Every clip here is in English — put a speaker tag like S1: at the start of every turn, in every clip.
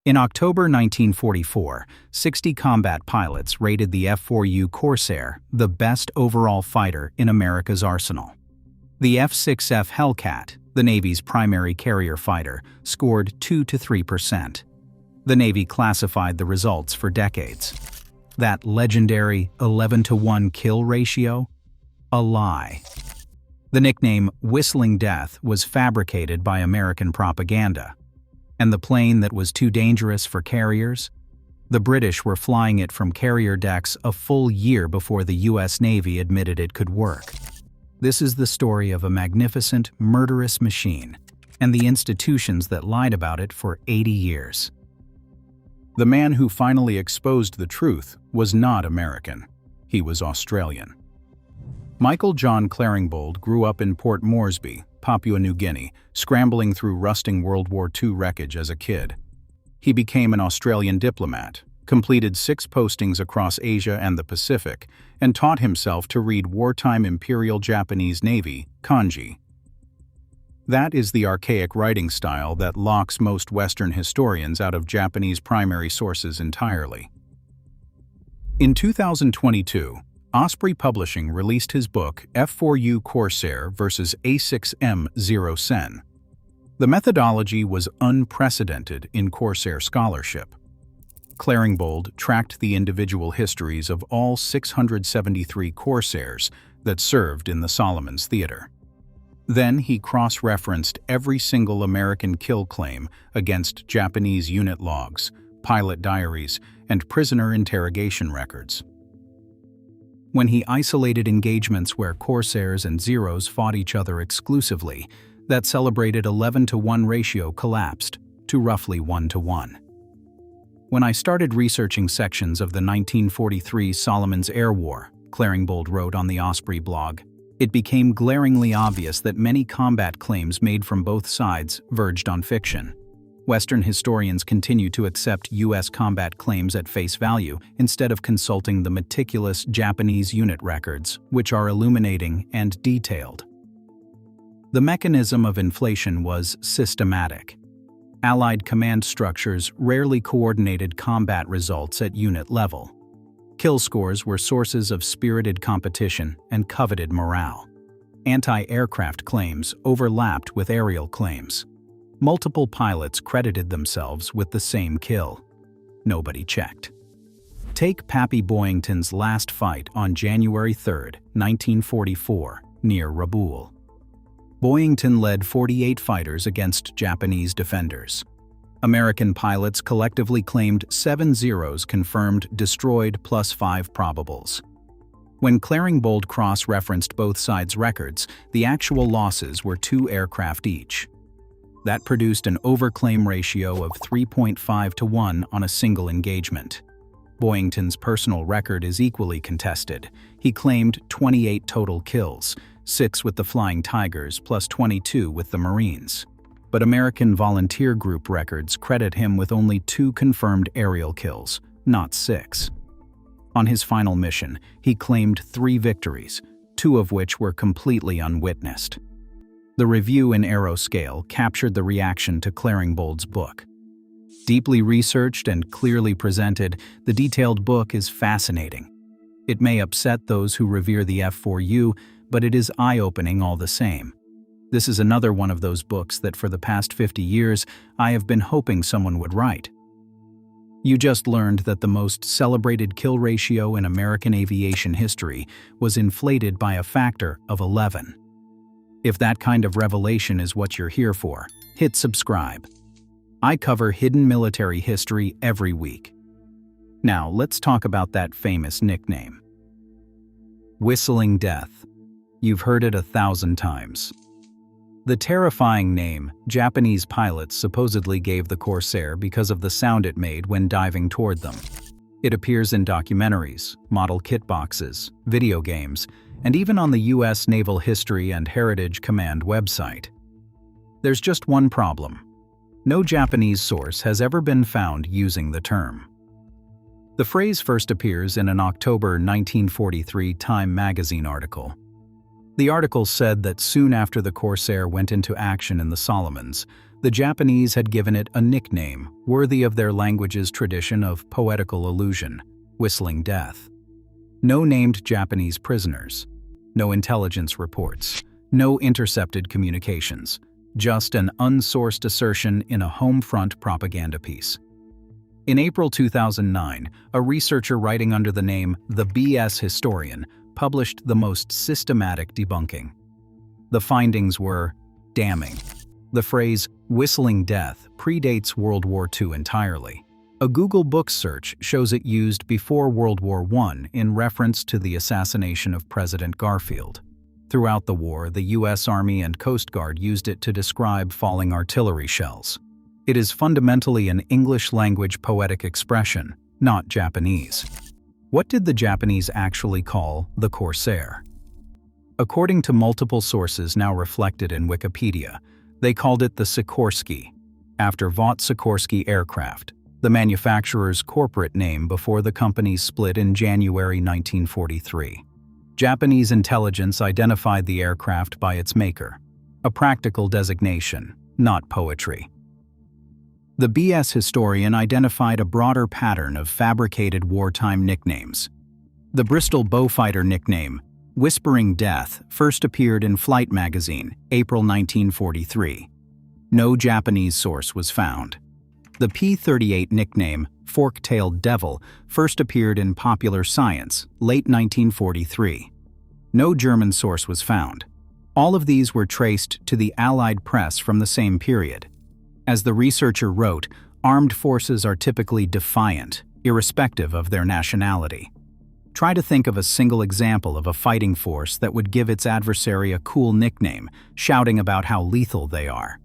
S1: In October 1944, 60 combat pilots rated the F4U Corsair, the best overall fighter in America's arsenal. The F-6F Hellcat, the Navy's primary carrier fighter, scored 2 to 3%. The Navy classified the results for decades. That legendary 11-to-1 kill ratio? A lie. The nickname Whistling Death was fabricated by American propaganda. And the plane that was too dangerous for carriers? The British were flying it from carrier decks a full year before the U.S. Navy admitted it could work. This is the story of a magnificent, murderous machine, and the institutions that lied about it for 80 years. The man who finally exposed the truth was not American. He was Australian. Michael John Claringbold grew up in Port Moresby, Papua New Guinea, scrambling through rusting World War II wreckage as a kid. He became an Australian diplomat, completed 6 postings across Asia and the Pacific, and taught himself to read wartime Imperial Japanese Navy, kanji. That is the archaic writing style that locks most Western historians out of Japanese primary sources entirely. In 2022, Osprey Publishing released his book F4U Corsair vs. A6M Zero Sen. The methodology was unprecedented in Corsair scholarship. Claringbold tracked the individual histories of all 673 Corsairs that served in the Solomons Theater. Then he cross-referenced every single American kill claim against Japanese unit logs, pilot diaries, and prisoner interrogation records. When he isolated engagements where Corsairs and Zeros fought each other exclusively, that celebrated 11-to-1 ratio collapsed to roughly 1-to-1. When I started researching sections of the 1943 Solomons Air War, Claringbold wrote on the Osprey blog, it became glaringly obvious that many combat claims made from both sides verged on fiction. Western historians continue to accept U.S. combat claims at face value instead of consulting the meticulous Japanese unit records, which are illuminating and detailed. The mechanism of inflation was systematic. Allied command structures rarely coordinated combat results at unit level. Kill scores were sources of spirited competition and coveted morale. Anti-aircraft claims overlapped with aerial claims. Multiple pilots credited themselves with the same kill. Nobody checked. Take Pappy Boyington's last fight on January 3, 1944, near Rabaul. Boyington led 48 fighters against Japanese defenders. American pilots collectively claimed 7 Zeros confirmed destroyed plus 5 probables. When Claringbold cross-referenced both sides' records, the actual losses were 2 aircraft each. That produced an overclaim ratio of 3.5-to-1 on a single engagement. Boyington's personal record is equally contested. He claimed 28 total kills, 6 with the Flying Tigers plus 22 with the Marines. But American volunteer group records credit him with only 2 confirmed aerial kills, not 6. On his final mission, he claimed 3 victories, 2 of which were completely unwitnessed. The review in Aeroscale captured the reaction to Claringbold's book. Deeply researched and clearly presented, the detailed book is fascinating. It may upset those who revere the F4U, but it is eye-opening all the same. This is another one of those books that for the past 50 years I have been hoping someone would write. You just learned that the most celebrated kill ratio in American aviation history was inflated by a factor of 11. If that kind of revelation is what you're here for, hit subscribe. I cover hidden military history every week. Now, let's talk about that famous nickname. Whistling Death. You've heard it 1,000 times. The terrifying name Japanese pilots supposedly gave the Corsair because of the sound it made when diving toward them. It appears in documentaries, model kit boxes, video games, and even on the U.S. Naval History and Heritage Command website. There's just one problem. No Japanese source has ever been found using the term. The phrase first appears in an October 1943 Time magazine article. The article said that soon after the Corsair went into action in the Solomons, the Japanese had given it a nickname worthy of their language's tradition of poetical allusion: whistling death. No named Japanese prisoners, no intelligence reports, no intercepted communications, just an unsourced assertion in a home front propaganda piece. In April 2009, a researcher writing under the name The BS Historian published the most systematic debunking. The findings were damning. The phrase whistling death predates World War II entirely. A Google Books search shows it used before World War I in reference to the assassination of President Garfield. Throughout the war, the U.S. Army and Coast Guard used it to describe falling artillery shells. It is fundamentally an English-language poetic expression, not Japanese. What did the Japanese actually call the Corsair? According to multiple sources now reflected in Wikipedia, they called it the Sikorsky, after Vought Sikorsky Aircraft, the manufacturer's corporate name before the companies split in January 1943. Japanese intelligence identified the aircraft by its maker, a practical designation, not poetry. The BS Historian identified a broader pattern of fabricated wartime nicknames. The Bristol Beaufighter nickname, Whispering Death, first appeared in Flight magazine, April 1943. No Japanese source was found. The P-38 nickname, Fork-tailed Devil, first appeared in Popular Science, late 1943. No German source was found. All of these were traced to the Allied press from the same period. As the researcher wrote, armed forces are typically defiant, irrespective of their nationality. Try to think of a single example of a fighting force that would give its adversary a cool nickname, shouting about how lethal they are.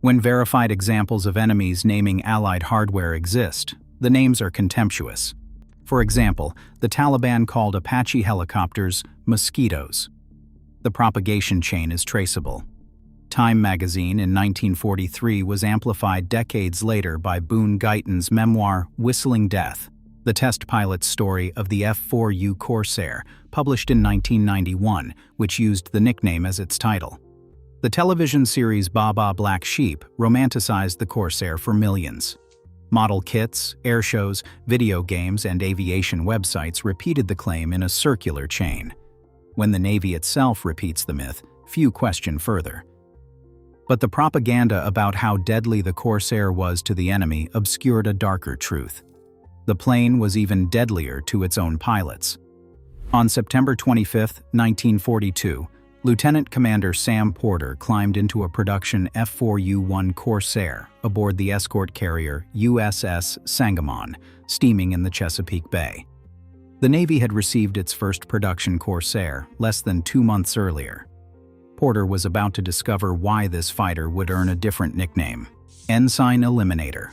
S1: When verified examples of enemies naming Allied hardware exist, the names are contemptuous. For example, the Taliban called Apache helicopters mosquitoes. The propagation chain is traceable. Time magazine in 1943 was amplified decades later by Boone Guyton's memoir Whistling Death, the test pilot's story of the F4U Corsair, published in 1991, which used the nickname as its title. The television series Baba Black Sheep romanticized the Corsair for millions. Model kits, air shows, video games, and aviation websites repeated the claim in a circular chain. When the Navy itself repeats the myth, few question further. But the propaganda about how deadly the Corsair was to the enemy obscured a darker truth. The plane was even deadlier to its own pilots. On September 25, 1942, Lieutenant Commander Sam Porter climbed into a production F4U Corsair aboard the escort carrier USS Sangamon, steaming in the Chesapeake Bay. The Navy had received its first production Corsair less than 2 months earlier. Porter was about to discover why this fighter would earn a different nickname: Ensign Eliminator.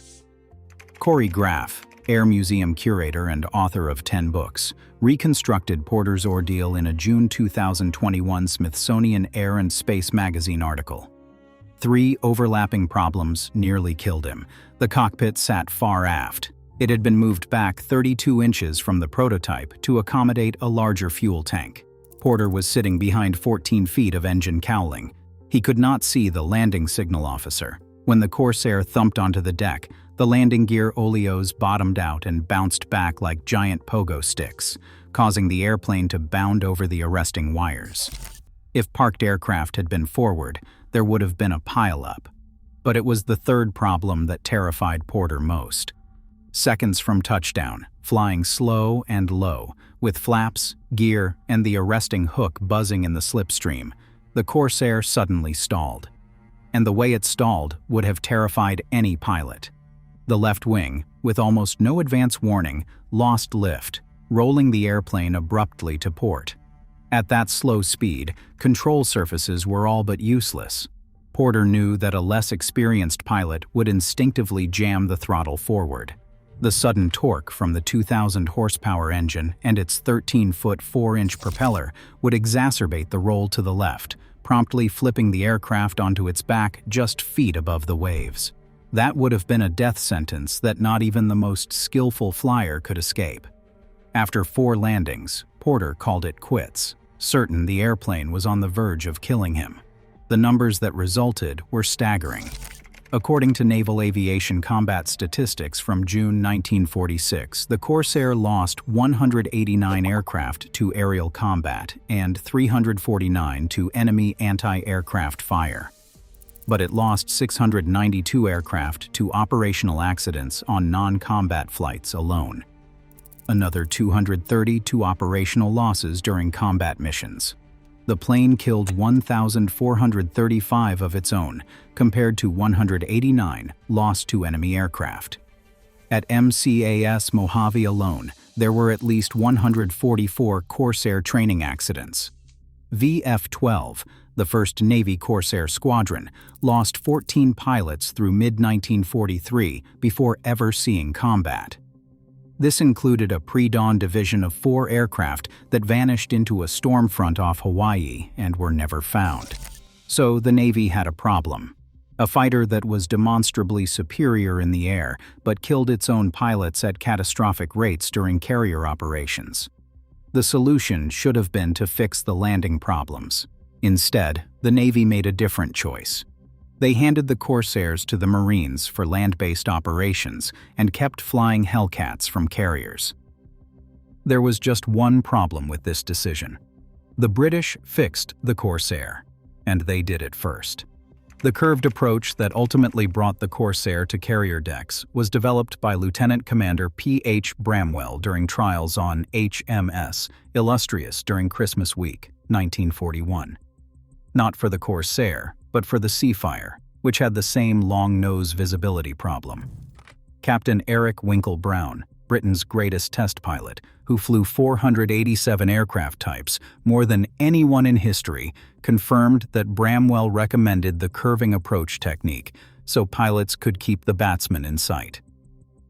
S1: Corey Graff, Air Museum curator and author of 10 books, reconstructed Porter's ordeal in a June 2021 Smithsonian Air and Space magazine article. 3 overlapping problems nearly killed him. The cockpit sat far aft. It had been moved back 32 inches from the prototype to accommodate a larger fuel tank. Porter was sitting behind 14 feet of engine cowling. He could not see the landing signal officer. When the Corsair thumped onto the deck, the landing gear oleos bottomed out and bounced back like giant pogo sticks, causing the airplane to bound over the arresting wires. If parked aircraft had been forward, there would have been a pile-up. But it was the third problem that terrified Porter most. Seconds from touchdown, flying slow and low, with flaps, gear, and the arresting hook buzzing in the slipstream, the Corsair suddenly stalled. And the way it stalled would have terrified any pilot. The left wing, with almost no advance warning, lost lift, rolling the airplane abruptly to port. At that slow speed, control surfaces were all but useless. Porter knew that a less experienced pilot would instinctively jam the throttle forward. The sudden torque from the 2,000 horsepower engine and its 13-foot 4-inch propeller would exacerbate the roll to the left, promptly flipping the aircraft onto its back just feet above the waves. That would have been a death sentence that not even the most skillful flyer could escape. After 4 landings, Porter called it quits, certain the airplane was on the verge of killing him. The numbers that resulted were staggering. According to Naval Aviation combat statistics from June 1946, the Corsair lost 189 aircraft to aerial combat and 349 to enemy anti-aircraft fire. But it lost 692 aircraft to operational accidents on non-combat flights alone. Another 230 to operational losses during combat missions. The plane killed 1,435 of its own, compared to 189 lost to enemy aircraft. At MCAS Mojave alone, there were at least 144 Corsair training accidents. VF-12, the first Navy Corsair squadron, lost 14 pilots through mid-1943 before ever seeing combat. This included a pre-dawn division of 4 aircraft that vanished into a storm front off Hawaii and were never found. So the Navy had a problem. A fighter that was demonstrably superior in the air but killed its own pilots at catastrophic rates during carrier operations. The solution should have been to fix the landing problems. Instead, the Navy made a different choice. They handed the Corsairs to the Marines for land-based operations and kept flying Hellcats from carriers. There was just one problem with this decision. The British fixed the Corsair, and they did it first. The curved approach that ultimately brought the Corsair to carrier decks was developed by Lieutenant Commander P.H. Bramwell during trials on HMS Illustrious during Christmas Week, 1941. Not for the Corsair, but for the Seafire, which had the same long-nose visibility problem. Captain Eric Winkle Brown, Britain's greatest test pilot, who flew 487 aircraft types, more than anyone in history, confirmed that Bramwell recommended the curving approach technique so pilots could keep the batsman in sight.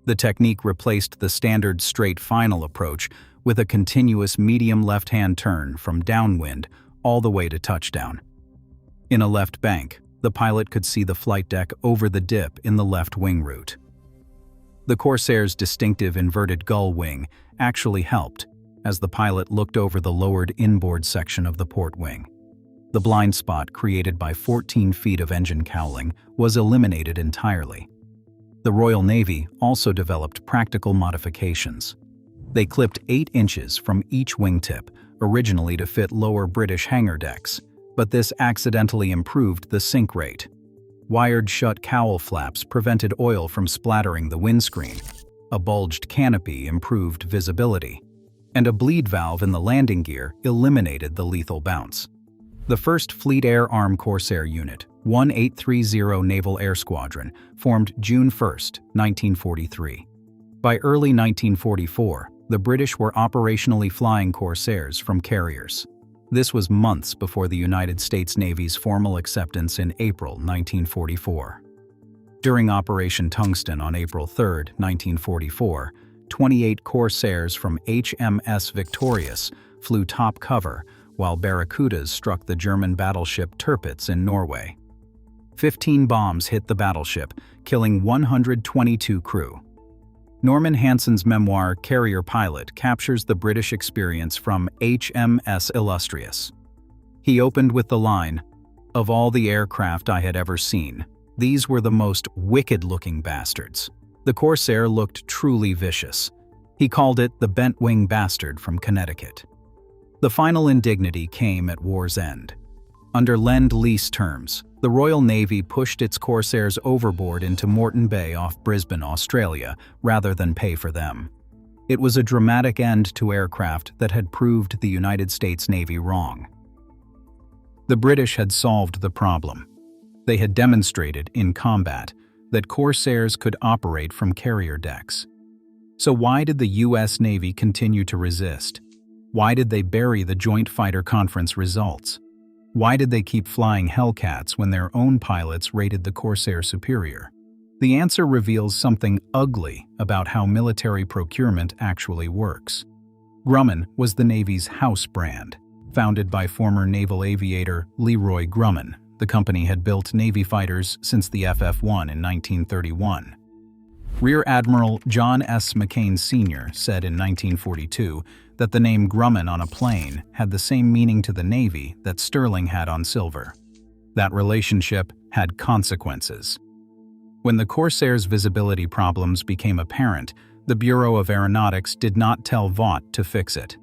S1: The technique replaced the standard straight final approach with a continuous medium left-hand turn from downwind all the way to touchdown. In a left bank, the pilot could see the flight deck over the dip in the left wing route. The Corsair's distinctive inverted gull wing actually helped, as the pilot looked over the lowered inboard section of the port wing. The blind spot created by 14 feet of engine cowling was eliminated entirely. The Royal Navy also developed practical modifications. They clipped 8 inches from each wingtip, originally to fit lower British hangar decks, but this accidentally improved the sink rate. Wired shut cowl flaps prevented oil from splattering the windscreen. A bulged canopy improved visibility. And a bleed valve in the landing gear eliminated the lethal bounce. The first Fleet Air Arm Corsair unit, 1830 Naval Air Squadron, formed June 1, 1943. By early 1944, the British were operationally flying Corsairs from carriers. This was months before the United States Navy's formal acceptance in April 1944. During Operation Tungsten on April 3, 1944, 28 Corsairs from HMS Victorious flew top cover while Barracudas struck the German battleship Tirpitz in Norway. 15 bombs hit the battleship, killing 122 crew. Norman Hansen's memoir Carrier Pilot captures the British experience from HMS Illustrious. He opened with the line, "Of all the aircraft I had ever seen, these were the most wicked-looking bastards." The Corsair looked truly vicious. He called it the bent-wing bastard from Connecticut. The final indignity came at war's end. Under Lend-Lease terms, the Royal Navy pushed its Corsairs overboard into Moreton Bay off Brisbane, Australia, rather than pay for them. It was a dramatic end to aircraft that had proved the United States Navy wrong. The British had solved the problem. They had demonstrated, in combat, that Corsairs could operate from carrier decks. So why did the U.S. Navy continue to resist? Why did they bury the Joint Fighter Conference results? Why did they keep flying Hellcats when their own pilots rated the Corsair superior? The answer reveals something ugly about how military procurement actually works. Grumman was the Navy's house brand, founded by former naval aviator Leroy Grumman. The company had built Navy fighters since the FF-1 in 1931. Rear Admiral John S. McCain Sr. said in 1942 that the name Grumman on a plane had the same meaning to the Navy that sterling had on silver. That relationship had consequences. When the Corsair's visibility problems became apparent, the Bureau of Aeronautics did not tell Vought to fix it.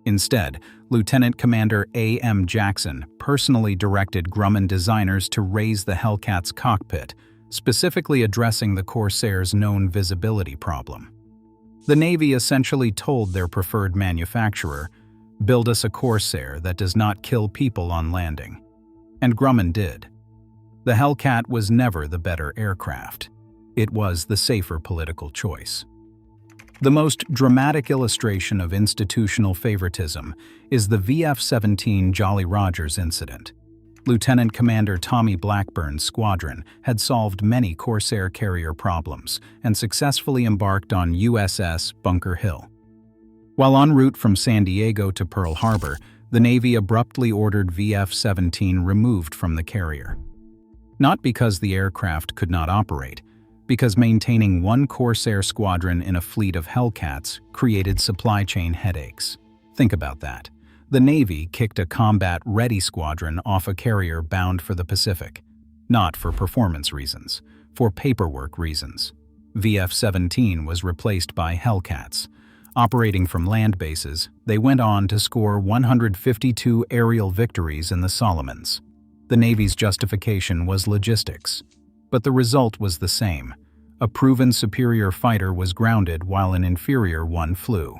S1: Instead, Lieutenant Commander A.M. Jackson personally directed Grumman designers to raise the Hellcat's cockpit, specifically addressing the Corsair's known visibility problem. The Navy essentially told their preferred manufacturer, "Build us a Corsair that does not kill people on landing." And Grumman did. The Hellcat was never the better aircraft. It was the safer political choice. The most dramatic illustration of institutional favoritism is the VF-17 Jolly Rogers incident. Lieutenant Commander Tommy Blackburn's squadron had solved many Corsair carrier problems and successfully embarked on USS Bunker Hill. While en route from San Diego to Pearl Harbor, the Navy abruptly ordered VF-17 removed from the carrier. Not because the aircraft could not operate, because maintaining one Corsair squadron in a fleet of Hellcats created supply chain headaches. Think about that. The Navy kicked a combat-ready squadron off a carrier bound for the Pacific. Not for performance reasons, for paperwork reasons. VF-17 was replaced by Hellcats. Operating from land bases, they went on to score 152 aerial victories in the Solomons. The Navy's justification was logistics. But the result was the same. A proven superior fighter was grounded while an inferior one flew.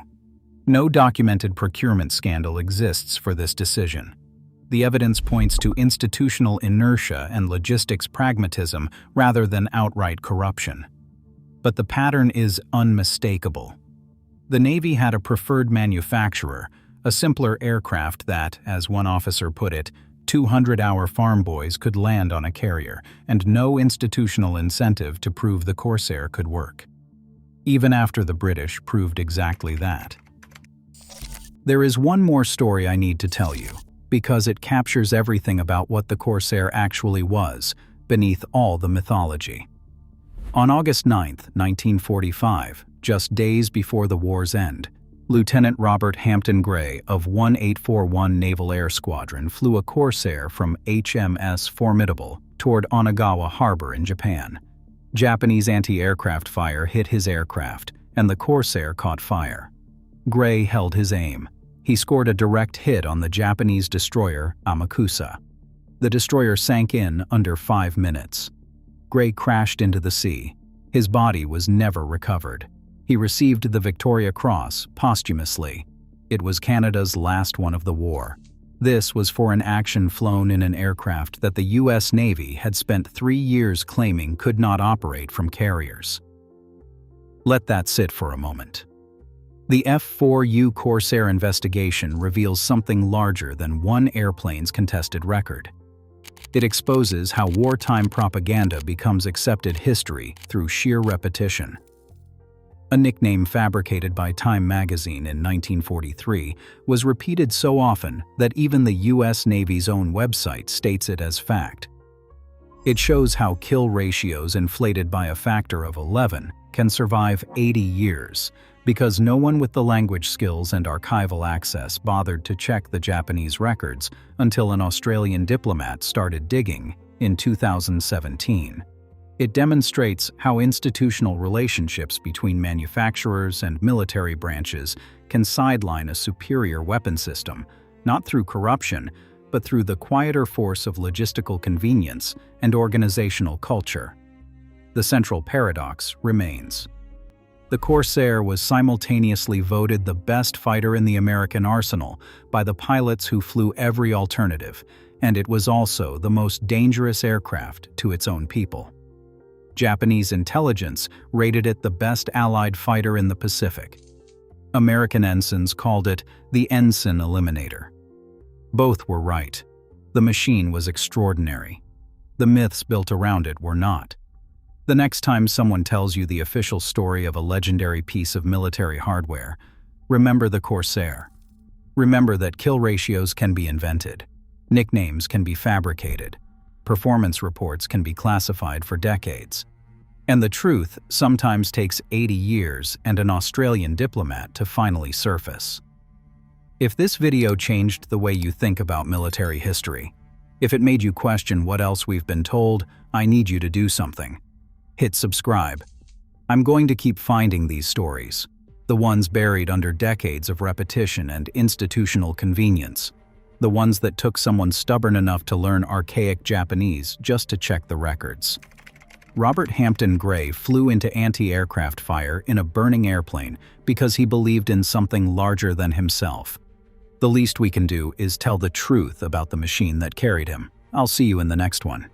S1: No documented procurement scandal exists for this decision. The evidence points to institutional inertia and logistics pragmatism rather than outright corruption. But the pattern is unmistakable. The Navy had a preferred manufacturer, a simpler aircraft that, as one officer put it, 200-hour farm boys could land on a carrier, and no institutional incentive to prove the Corsair could work. Even after the British proved exactly that. There is one more story I need to tell you, because it captures everything about what the Corsair actually was, beneath all the mythology. On August 9, 1945, just days before the war's end, Lieutenant Robert Hampton Gray of 1841 Naval Air Squadron flew a Corsair from HMS Formidable toward Onagawa Harbor in Japan. Japanese anti-aircraft fire hit his aircraft, and the Corsair caught fire. Gray held his aim. He scored a direct hit on the Japanese destroyer Amakusa. The destroyer sank in under 5 minutes. Gray crashed into the sea. His body was never recovered. He received the Victoria Cross posthumously. It was Canada's last one of the war. This was for an action flown in an aircraft that the U.S. Navy had spent 3 years claiming could not operate from carriers. Let that sit for a moment. The F4U Corsair investigation reveals something larger than one airplane's contested record. It exposes how wartime propaganda becomes accepted history through sheer repetition. A nickname fabricated by Time magazine in 1943 was repeated so often that even the U.S. Navy's own website states it as fact. It shows how kill ratios inflated by a factor of 11 can survive 80 years, because no one with the language skills and archival access bothered to check the Japanese records until an Australian diplomat started digging in 2017. It demonstrates how institutional relationships between manufacturers and military branches can sideline a superior weapon system, not through corruption, but through the quieter force of logistical convenience and organizational culture. The central paradox remains. The Corsair was simultaneously voted the best fighter in the American arsenal by the pilots who flew every alternative, and it was also the most dangerous aircraft to its own people. Japanese intelligence rated it the best Allied fighter in the Pacific. American ensigns called it the Ensign Eliminator. Both were right. The machine was extraordinary. The myths built around it were not. The next time someone tells you the official story of a legendary piece of military hardware, remember the Corsair. Remember that kill ratios can be invented. Nicknames can be fabricated. Performance reports can be classified for decades. And the truth sometimes takes 80 years and an Australian diplomat to finally surface. If this video changed the way you think about military history, if it made you question what else we've been told, I need you to do something. hit subscribe. I'm going to keep finding these stories, the ones buried under decades of repetition and institutional convenience, the ones that took someone stubborn enough to learn archaic Japanese just to check the records. Robert Hampton Gray flew into anti-aircraft fire in a burning airplane because he believed in something larger than himself. The least we can do is tell the truth about the machine that carried him. I'll see you in the next one.